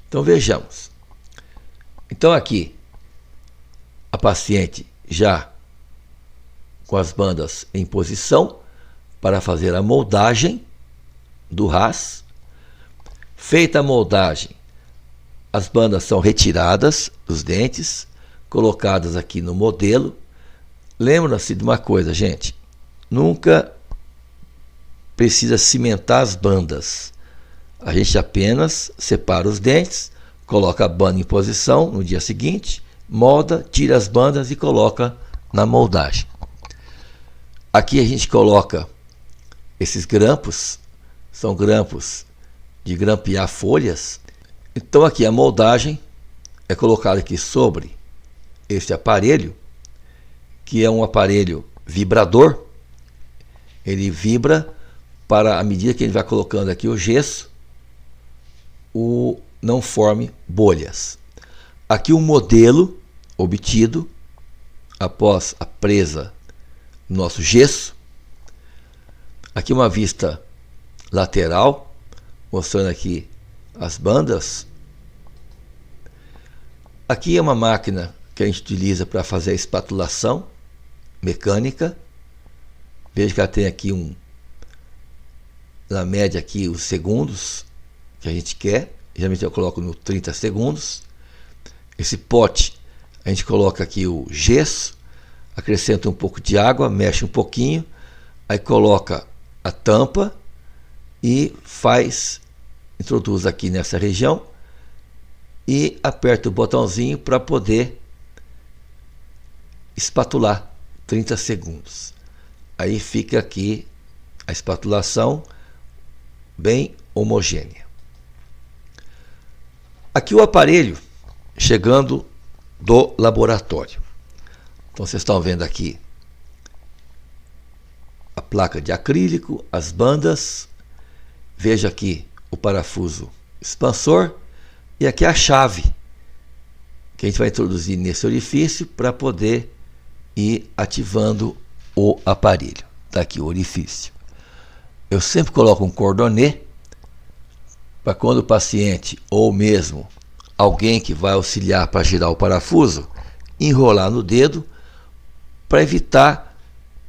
Então vejamos. Então aqui a paciente já com as bandas em posição para fazer a moldagem do Haas. Feita a moldagem, as bandas são retiradas dos dentes, colocadas aqui no modelo. Lembra-se de uma coisa, gente, nunca precisa cimentar as bandas. A gente apenas separa os dentes, coloca a banda em posição no dia seguinte, molda, tira as bandas e coloca na moldagem. Aqui a gente coloca esses grampos, são grampos de grampear folhas. Então aqui a moldagem é colocada aqui sobre este aparelho, que é um aparelho vibrador. Ele vibra para, à medida que ele vai colocando aqui o gesso, não forme bolhas. Aqui o modelo obtido após a presa do nosso gesso. Aqui uma vista lateral, mostrando aqui as bandas. Aqui é uma máquina que a gente utiliza para fazer a espatulação mecânica. Veja que ela tem aqui na média aqui os segundos que a gente quer. Geralmente eu coloco no 30 segundos. Esse pote, a gente coloca aqui o gesso, acrescenta um pouco de água, mexe um pouquinho, aí coloca a tampa e introduz aqui nessa região e aperta o botãozinho para poder espatular 30 segundos. Aí fica aqui a espatulação bem homogênea. Aqui o aparelho chegando do laboratório. Então vocês estão vendo aqui a placa de acrílico, as bandas. Veja aqui o parafuso expansor e aqui a chave que a gente vai introduzir nesse orifício para poder ir ativando o aparelho. Está aqui o orifício. Eu sempre coloco um cordonê para quando o paciente ou mesmo alguém que vai auxiliar para girar o parafuso enrolar no dedo, para evitar,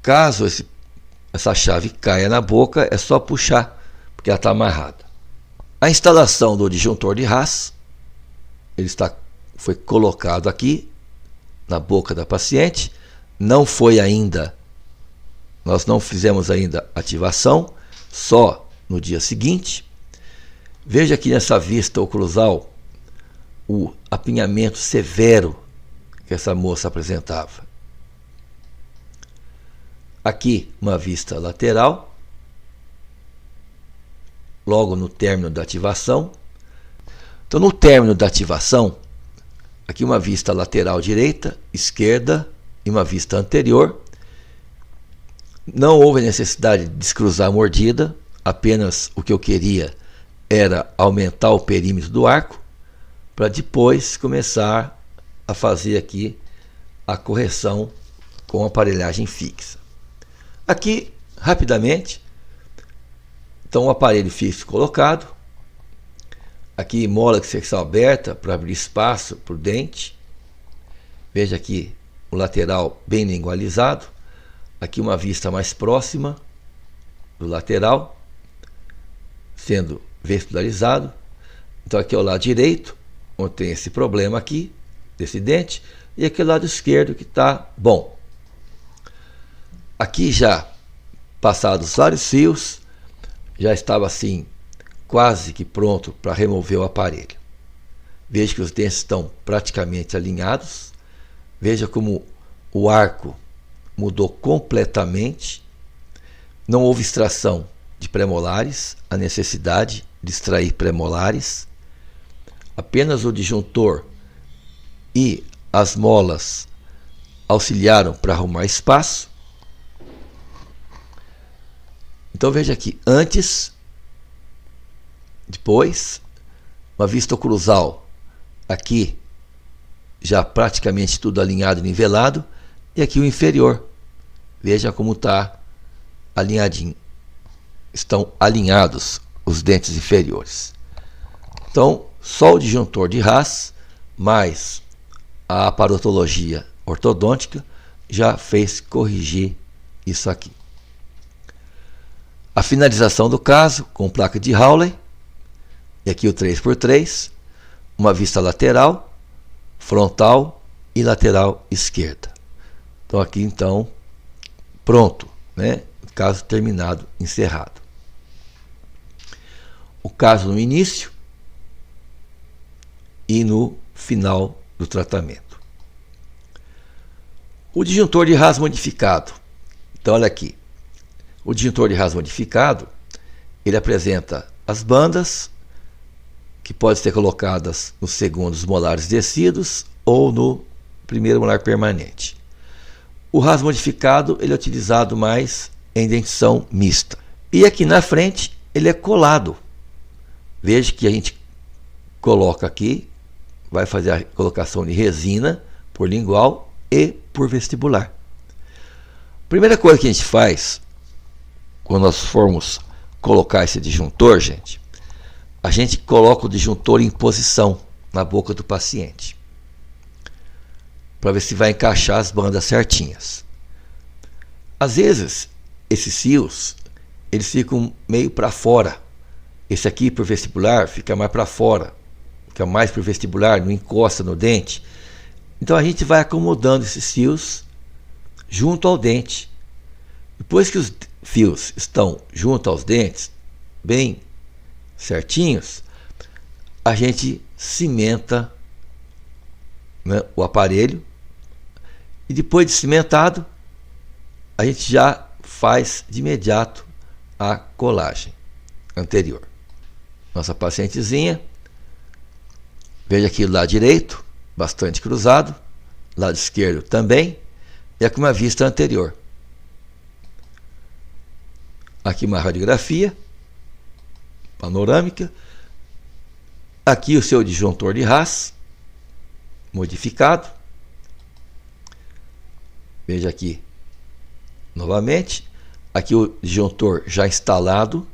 caso essa chave caia na boca, é só puxar, porque ela está amarrada. A instalação do disjuntor de Haas, foi colocado aqui na boca da paciente, nós não fizemos ainda ativação, só no dia seguinte. Veja aqui nessa vista oclusal o apinhamento severo que essa moça apresentava. Aqui uma vista lateral, logo no término da ativação. Então, no término da ativação, aqui uma vista lateral direita, esquerda e uma vista anterior. Não houve necessidade de descruzar a mordida, apenas o que eu queria era aumentar o perímetro do arco, para depois começar a fazer aqui a correção com aparelhagem fixa. Aqui, rapidamente, então o aparelho fixo colocado, aqui mola de secção aberta para abrir espaço para o dente. Veja aqui o lateral bem lingualizado, aqui uma vista mais próxima do lateral, sendo vestibularizado. Então aqui é o lado direito, onde tem esse problema aqui, desse dente, e aqui é o lado esquerdo que está bom. Aqui já passados vários fios, já estava assim quase que pronto para remover o aparelho. Veja que os dentes estão praticamente alinhados. Veja como o arco mudou completamente. Não houve extração de premolares, a necessidade de extrair premolares. Apenas o disjuntor e as molas auxiliaram para arrumar espaço. Então veja aqui, antes, depois, uma vista oclusal aqui, já praticamente tudo alinhado e nivelado, e aqui o inferior. Veja como está alinhadinho. Estão alinhados os dentes inferiores. Então, só o disjuntor de Haas, mais a aparatologia ortodôntica, já fez corrigir isso aqui. A finalização do caso com placa de Hawley, e aqui o 3x3, uma vista lateral, frontal e lateral esquerda. Então aqui então, pronto, né? Caso terminado, encerrado. O caso no início e no final do tratamento. O disjuntor de Haas modificado. Então olha aqui. O disjuntor de Haas modificado, ele apresenta as bandas, que podem ser colocadas nos segundos molares descidos ou no primeiro molar permanente. O Haas modificado, ele é utilizado mais em dentição mista. E aqui na frente, ele é colado. Veja que a gente coloca aqui, vai fazer a colocação de resina por lingual e por vestibular. Primeira coisa que a gente faz, quando nós formos colocar esse disjuntor, gente, a gente coloca o disjuntor em posição na boca do paciente, para ver se vai encaixar as bandas certinhas. Às vezes, esses fios, eles ficam meio para fora. Esse aqui, por vestibular, fica mais para fora, fica mais para o vestibular, não encosta no dente. Então a gente vai acomodando esses fios junto ao dente. Depois que os fios estão junto aos dentes, bem certinhos, a gente cimenta, né, o aparelho, e depois de cimentado, a gente já faz de imediato a colagem anterior. Nossa pacientezinha, veja aqui o lado direito, bastante cruzado, lado esquerdo também, e aqui uma vista anterior. Aqui uma radiografia panorâmica. Aqui o seu disjuntor de Haas modificado. Veja aqui novamente. Aqui o disjuntor já instalado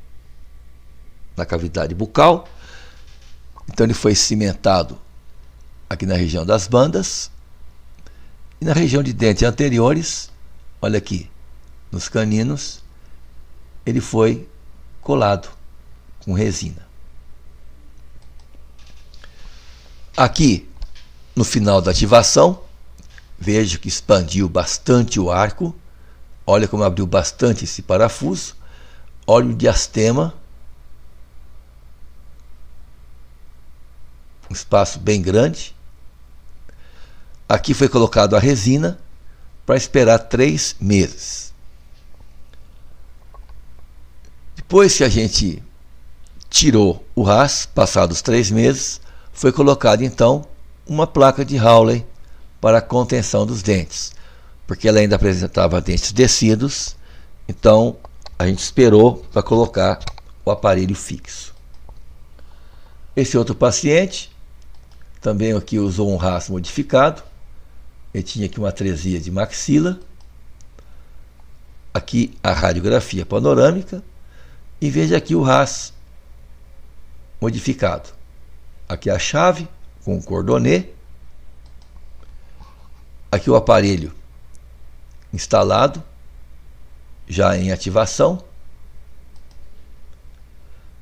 na cavidade bucal. Então ele foi cimentado aqui na região das bandas. E na região de dentes anteriores, olha aqui, nos caninos, ele foi colado com resina. Aqui, no final da ativação, veja que expandiu bastante o arco. Olha como abriu bastante esse parafuso. Olha o diastema. Um espaço bem grande. Aqui foi colocado a resina para esperar 3 meses. Depois que a gente tirou o Haas, passados 3 meses, foi colocado então uma placa de Hawley para a contenção dos dentes, porque ela ainda apresentava dentes descidos, então a gente esperou para colocar o aparelho fixo. Esse outro paciente também aqui usou um Haas modificado. Ele tinha aqui uma atresia de maxila, aqui a radiografia panorâmica, e veja aqui o Haas modificado. Aqui a chave com o cordonê, aqui o aparelho instalado, já em ativação.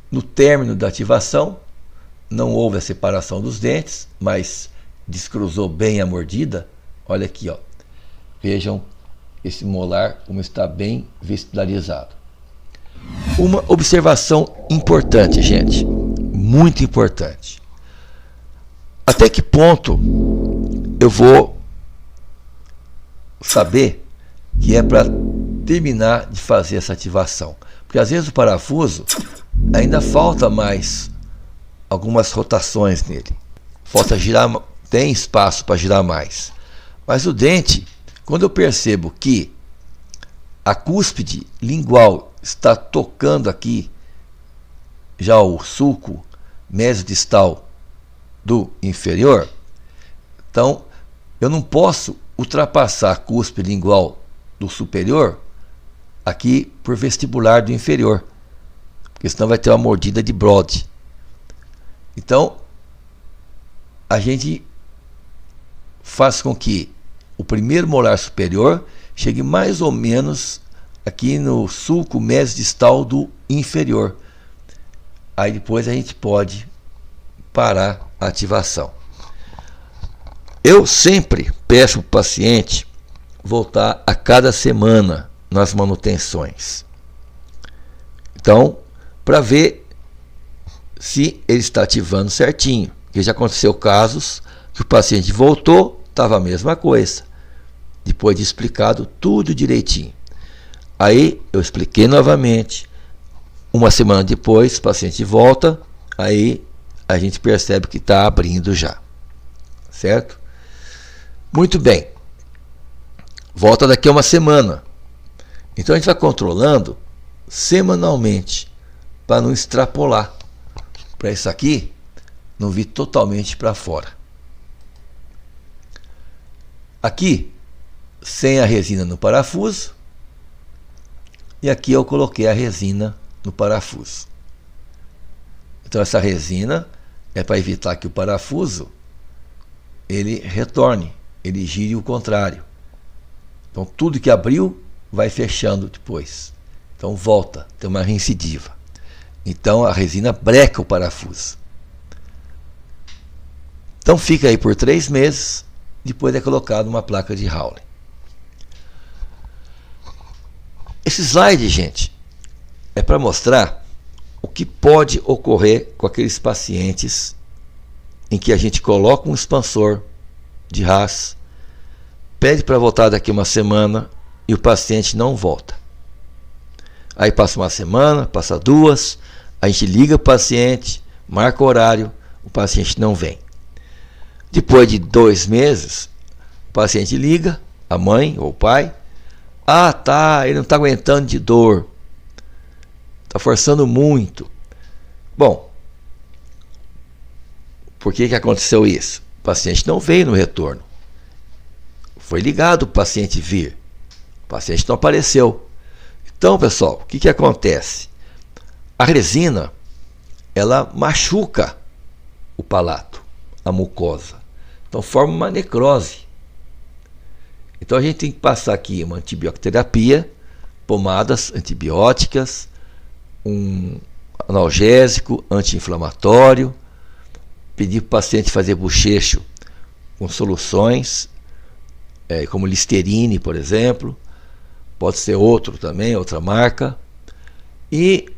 No término da ativação, não houve a separação dos dentes, mas descruzou bem a mordida. Olha aqui, ó. Vejam esse molar como está bem vestibularizado. Uma observação importante, gente, muito importante. Até que ponto eu vou saber que é para terminar de fazer essa ativação? Porque às vezes o parafuso ainda falta mais algumas rotações nele. Falta girar, tem espaço para girar mais. Mas o dente, quando eu percebo que a cúspide lingual está tocando aqui já o sulco mesodistal do inferior, então eu não posso ultrapassar a cúspide lingual do superior aqui por vestibular do inferior, porque senão vai ter uma mordida de Broad. Então a gente faz com que o primeiro molar superior chegue mais ou menos aqui no sulco mesodistal do inferior. Aí depois a gente pode parar a ativação. Eu sempre peço para o paciente voltar a cada semana nas manutenções. Então, para ver se ele está ativando certinho. Porque já aconteceu casos que o paciente voltou, estava a mesma coisa. Depois de explicado tudo direitinho. Aí eu expliquei novamente. Uma semana depois, o paciente volta, aí a gente percebe que está abrindo já. Certo? Muito bem. Volta daqui a uma semana. Então a gente vai controlando semanalmente para não extrapolar. Para isso aqui não vir totalmente para fora. Aqui, sem a resina no parafuso. E aqui eu coloquei a resina no parafuso. Então essa resina é para evitar que o parafuso ele retorne, ele gire o contrário. Então tudo que abriu vai fechando depois. Então volta, tem uma reincidiva. Então a resina breca o parafuso. Então fica aí por 3 meses, depois é colocado uma placa de Howley. Esse slide, gente, é para mostrar o que pode ocorrer com aqueles pacientes em que a gente coloca um expansor de Haas, pede para voltar daqui uma semana e o paciente não volta. Aí passa uma semana, passa 2, a gente liga para o paciente, marca o horário, o paciente não vem. Depois de 2 meses, o paciente liga, a mãe ou o pai, ah, tá, ele não está aguentando de dor, está forçando muito. Bom, por que aconteceu isso? O paciente não veio no retorno. Foi ligado para o paciente vir. O paciente não apareceu. Então, pessoal, o que acontece? A resina, ela machuca o palato, a mucosa. Então, forma uma necrose. Então, a gente tem que passar aqui uma antibioterapia, pomadas antibióticas, um analgésico, anti-inflamatório, pedir para o paciente fazer bochecho com soluções, como Listerine, por exemplo, pode ser outro também, outra marca, e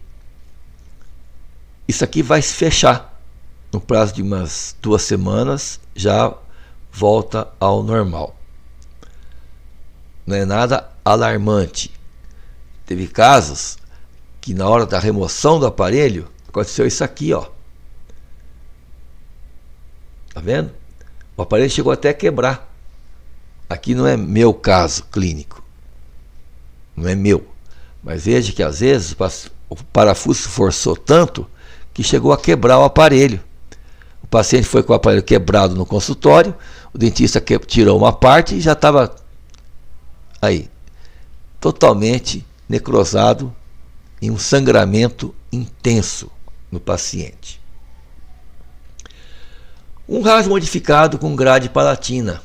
isso aqui vai se fechar. No prazo de umas 2 semanas já volta ao normal. Não é nada alarmante. Teve casos que na hora da remoção do aparelho aconteceu isso aqui, ó. Tá vendo? O aparelho chegou até a quebrar. Aqui não é meu caso clínico. Não é meu. Mas veja que às vezes o parafuso forçou tanto que chegou a quebrar o aparelho. O paciente foi com o aparelho quebrado no consultório, o dentista tirou uma parte e já estava aí, totalmente necrosado, em um sangramento intenso no paciente. Um RAS modificado com grade palatina.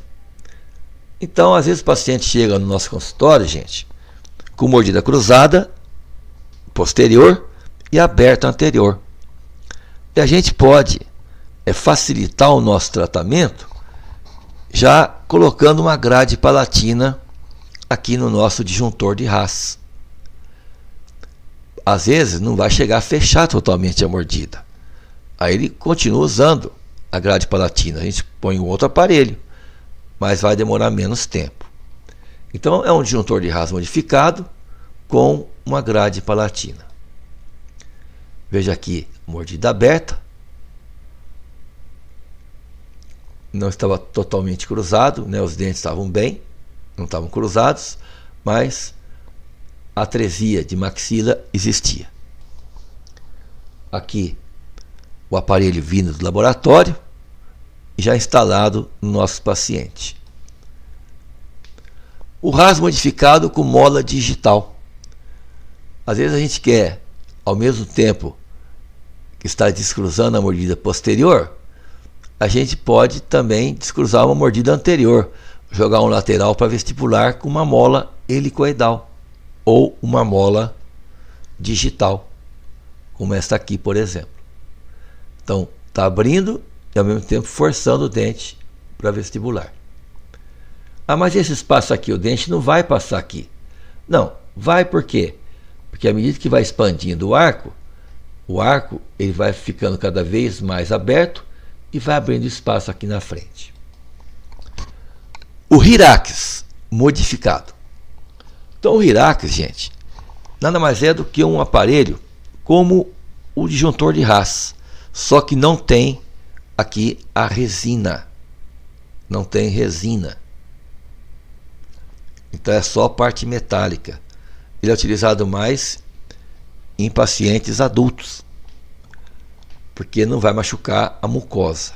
Então, às vezes o paciente chega no nosso consultório, gente, com mordida cruzada posterior e aberta anterior. E a gente pode facilitar o nosso tratamento já colocando uma grade palatina aqui no nosso disjuntor de Haas. às vezes não vai chegar a fechar totalmente a mordida. Aí ele continua usando a grade palatina. A gente põe um outro aparelho, mas vai demorar menos tempo. Então é um disjuntor de Haas modificado com uma grade palatina. Veja aqui, mordida aberta. Não estava totalmente cruzado, né? Os dentes estavam bem, não estavam cruzados, mas a atresia de maxila existia. Aqui o aparelho vindo do laboratório e já instalado no nosso paciente. O Haas modificado com mola digital. Às vezes a gente quer, ao mesmo tempo que está descruzando a mordida posterior, a gente pode também descruzar uma mordida anterior, jogar um lateral para vestibular com uma mola helicoidal ou uma mola digital, como esta aqui, por exemplo. Então, está abrindo e ao mesmo tempo forçando o dente para vestibular. Ah, mas esse espaço aqui, o dente não vai passar aqui. Não, vai por quê? Porque à medida que vai expandindo o arco ele vai ficando cada vez mais aberto e vai abrindo espaço aqui na frente. O Hyrax modificado. Então o Hyrax, gente, nada mais é do que um aparelho como o disjuntor de Haas, só que não tem aqui a resina. Não tem resina. Então é só a parte metálica. Ele é utilizado mais em pacientes adultos, porque não vai machucar a mucosa,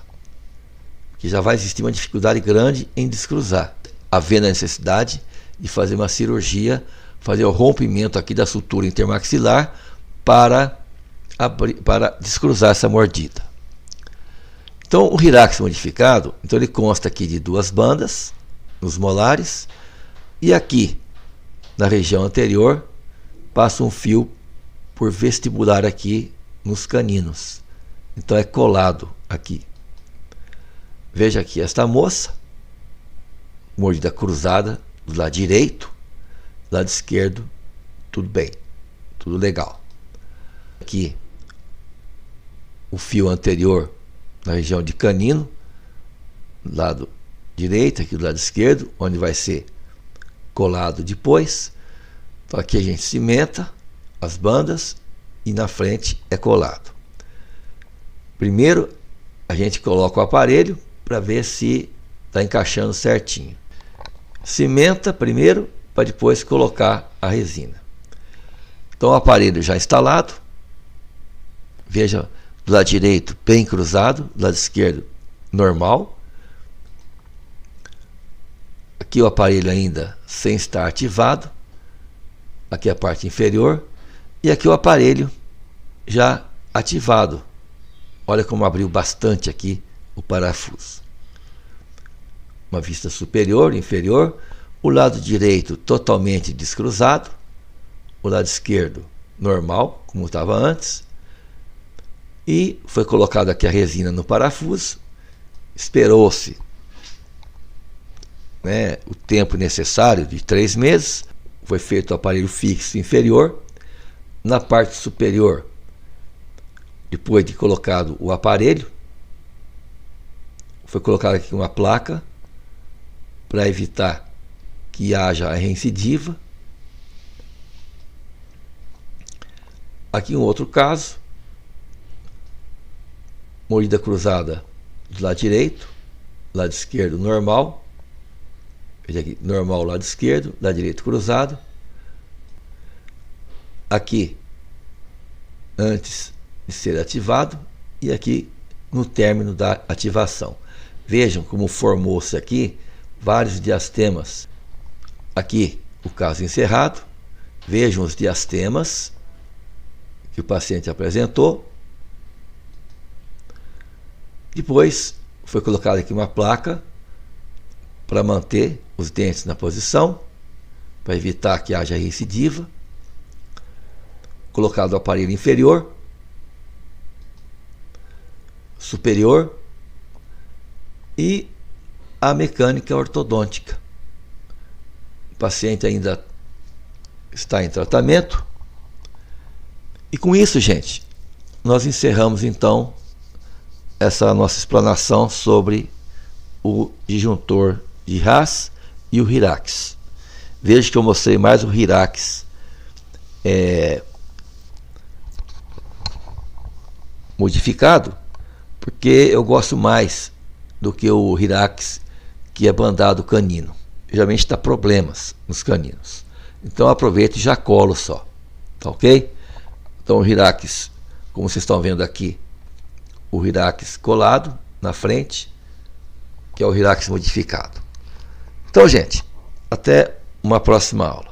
que já vai existir uma dificuldade grande em descruzar, havendo a necessidade de fazer uma cirurgia, fazer o rompimento aqui da sutura intermaxilar para descruzar essa mordida. Então o Hyrax modificado, então ele consta aqui de 2 bandas nos molares, e aqui na região anterior passa um fio por vestibular aqui nos caninos. Então é colado aqui. Veja aqui esta moça, mordida cruzada do lado direito, do lado esquerdo, tudo bem, tudo legal. Aqui o fio anterior na região de canino, do lado direito, aqui do lado esquerdo, onde vai ser colado depois. Então aqui a gente cimenta as bandas e na frente é colado. Primeiro a gente coloca o aparelho para ver se está encaixando certinho. Cimenta primeiro para depois colocar a resina. Então o aparelho já instalado. Veja, do lado direito bem cruzado, do lado esquerdo normal. Aqui o aparelho ainda sem estar ativado. Aqui a parte inferior. E aqui o aparelho já ativado. Olha como abriu bastante aqui o parafuso. Uma vista superior, inferior. O lado direito totalmente descruzado. O lado esquerdo normal, como estava antes. E foi colocado aqui a resina no parafuso. Esperou-se o tempo necessário de 3 meses. Foi feito o aparelho fixo inferior. Na parte superior, depois de colocado o aparelho, foi colocada aqui uma placa para evitar que haja a reincidiva. Aqui um outro caso, mordida cruzada do lado direito, lado esquerdo normal. Veja aqui, normal lado esquerdo, lado direito cruzado. Aqui antes de ser ativado e aqui no término da ativação. Vejam como formou-se aqui vários diastemas. Aqui o caso encerrado. Vejam os diastemas que o paciente apresentou. Depois foi colocada aqui uma placa para manter os dentes na posição, para evitar que haja recidiva. Colocado o aparelho inferior, superior e a mecânica ortodôntica. O paciente ainda está em tratamento E com isso, gente, nós encerramos então essa nossa explanação sobre o disjuntor de Haas e o Hirax. Veja que eu mostrei mais o Hirax modificado, porque eu gosto mais do que o Hirax que é bandado canino. Geralmente dá problemas nos caninos. Então aproveito e já colo só. Tá ok? Então o Hirax, como vocês estão vendo aqui, o Hirax colado na frente, que é o Hirax modificado. Então, gente, até uma próxima aula.